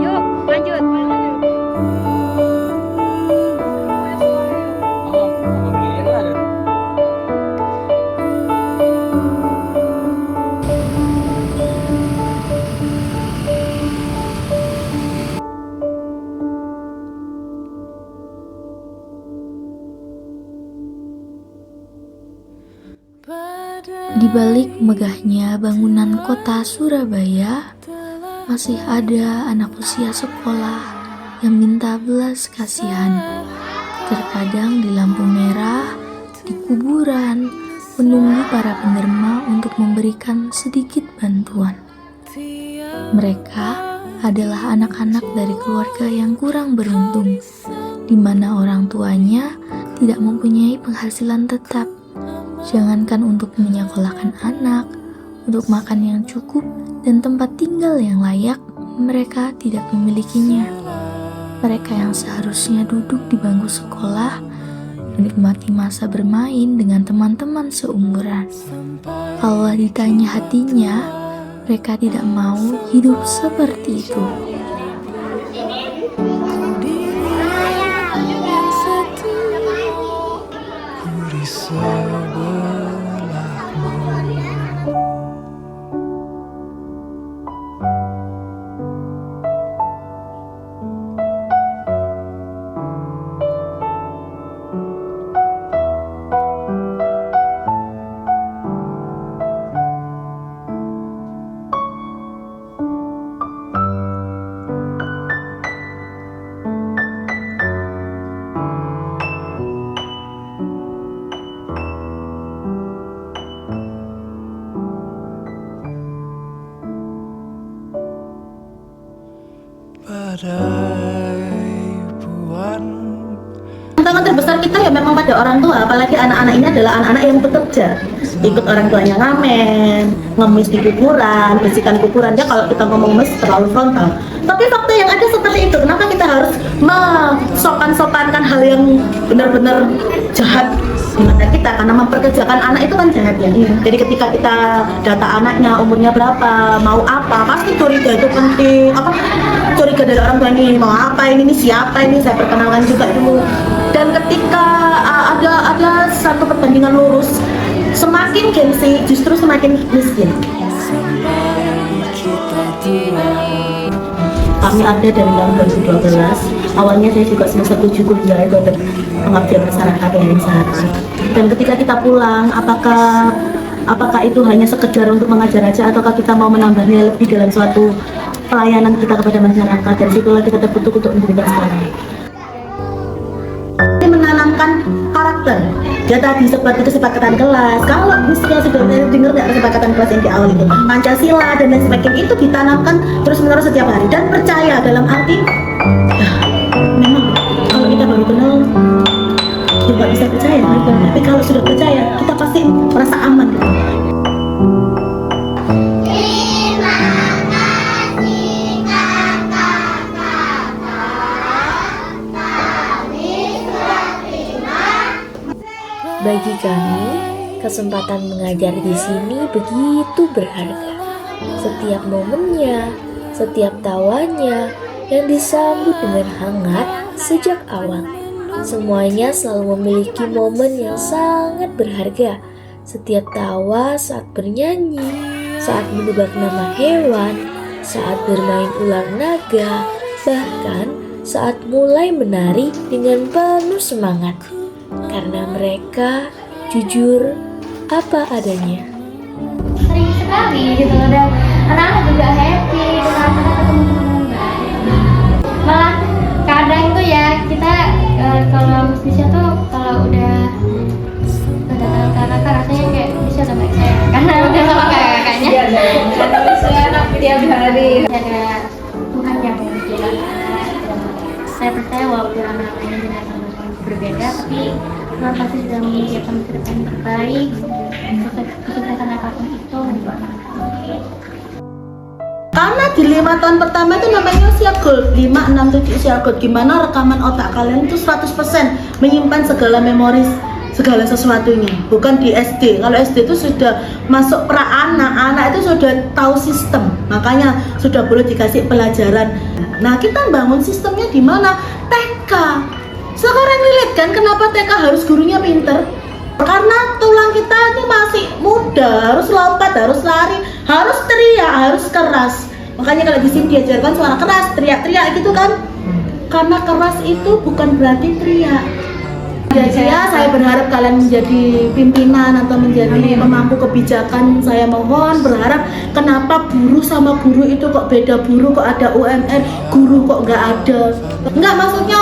Yuk, lanjut. Di balik megahnya bangunan kota Surabaya, masih ada anak usia sekolah yang minta belas kasihan. Terkadang di lampu merah, di kuburan, menunggu para penerima untuk memberikan sedikit bantuan. Mereka adalah anak-anak dari keluarga yang kurang beruntung, di mana orang tuanya tidak mempunyai penghasilan tetap. Jangankan untuk menyekolahkan anak, untuk makan yang cukup dan tempat tinggal yang layak, mereka tidak memilikinya. Mereka yang seharusnya duduk di bangku sekolah, menikmati masa bermain dengan teman-teman seumuran. Kalau ditanya hatinya, mereka tidak mau hidup seperti itu. Tantangan terbesar kita ya memang pada orang tua, apalagi anak-anak ini adalah anak-anak yang bekerja, ikut orang tuanya ngamen, ngemis di kuburan, bersihkan kuburan. Dia kalau kita ngomong mes terlalu frontal, tapi fakta yang ada seperti itu. Kenapa kita harus mensopan-sopankan hal yang benar-benar jahat di mata kita? Karena memperkerjakan anak itu kan jahat ya. Jadi ketika kita data anaknya umurnya berapa, mau apa, pasti curiga. Itu penting, curiga dari orang tua, ini mau apa, ini siapa, ini saya perkenalkan juga dulu. Dan ketika ada satu perbandingan lurus, semakin gengsi justru semakin miskin. Kami ada dari tahun 2012. Awalnya saya juga semester 7 kuliah itu ada pengabdian masyarakat yang sehat. Dan ketika kita pulang, apakah itu hanya sekedar untuk mengajar aja, ataukah kita mau menambahnya lebih dalam suatu pelayanan kita kepada masyarakat? Dan situlah kita terbentuk untuk memberikan sekolah. Menanamkan karakter. Ya tadi seperti kesepakatan kelas. Kalau misalnya sudah dengar nggak kesepakatan kelas yang di awal itu, Pancasila dan lain sebagainya, itu ditanamkan terus menerus setiap hari. Dan percaya dalam arti, memang kalau kita baru kenal ya nggak bisa percaya, tapi kalau sudah percaya kita pasti merasa aman gitu. Bagi kami, kesempatan mengajar di sini begitu berharga. Setiap momennya, setiap tawanya yang disambut dengan hangat sejak awal. Semuanya selalu memiliki momen yang sangat berharga. Setiap tawa saat bernyanyi, saat menebak nama hewan, saat bermain ular naga, bahkan saat mulai menari dengan penuh semangat. Karena mereka jujur apa adanya. Sering sekali gitu, dan anak-anak juga happy dengan ketemu teman baik. Malah kadang itu ya kita kalau musisnya tuh kalau udah kakak rasanya kayak bisa sama saya karena udah sama kakak-kakaknya. Karena bisa enak tiap hari. Ada Tuhan yang menjaga. Saya percaya walaupun anak-anaknya dengan berbeda, tapi Tuhan pasti sudah menyediakan masa depan yang terbaik. Kesuksesan apapun itu untuk anak-anak. Karena di 5 tahun pertama itu namanya usia gold, 5, 6, 7 usia gold. Gimana rekaman otak kalian itu 100% menyimpan segala memori, segala sesuatunya. Bukan di SD. Kalau SD itu sudah masuk anak itu sudah tahu sistem. Makanya sudah boleh dikasih pelajaran. Nah, kita bangun sistemnya di mana? TK. Sekarang lihat kan kenapa TK harus gurunya pinter? Karena tulang kita ini masih muda, harus lompat, harus lari, harus teriak, harus keras. Makanya kalau di sini diajarkan suara keras, teriak-teriak gitu kan. Karena keras itu bukan berarti teriak. Jadi ya, saya berharap kalian menjadi pimpinan atau menjadi pemangku kebijakan. Saya mohon berharap, kenapa buruh sama guru itu kok beda, buruh kok ada UMR, guru kok nggak ada. Nggak, maksudnya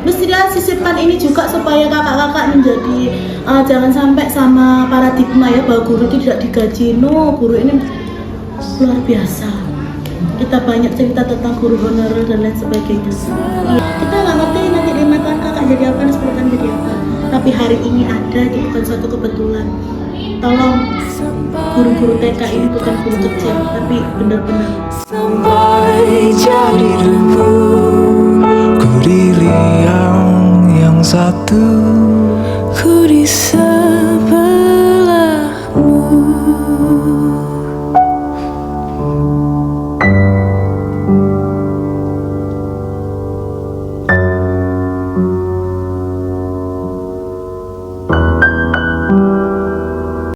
mestinya sisipkan ini juga supaya kakak-kakak menjadi jangan sampai sama paradigma ya bahwa guru itu tidak digaji. No, guru ini luar biasa. Kita banyak cerita tentang guru honorer dan lain sebagainya. Kita nggak ngerti nanti 5 tahun kakak jadi apa, 10 tahun jadi apa. Tapi hari ini ada, itu bukan suatu kebetulan. Tolong, guru-guru TK ini bukan guru kecil, tapi benar-benar sampai jadi debu. Ku di liang yang satu, ku di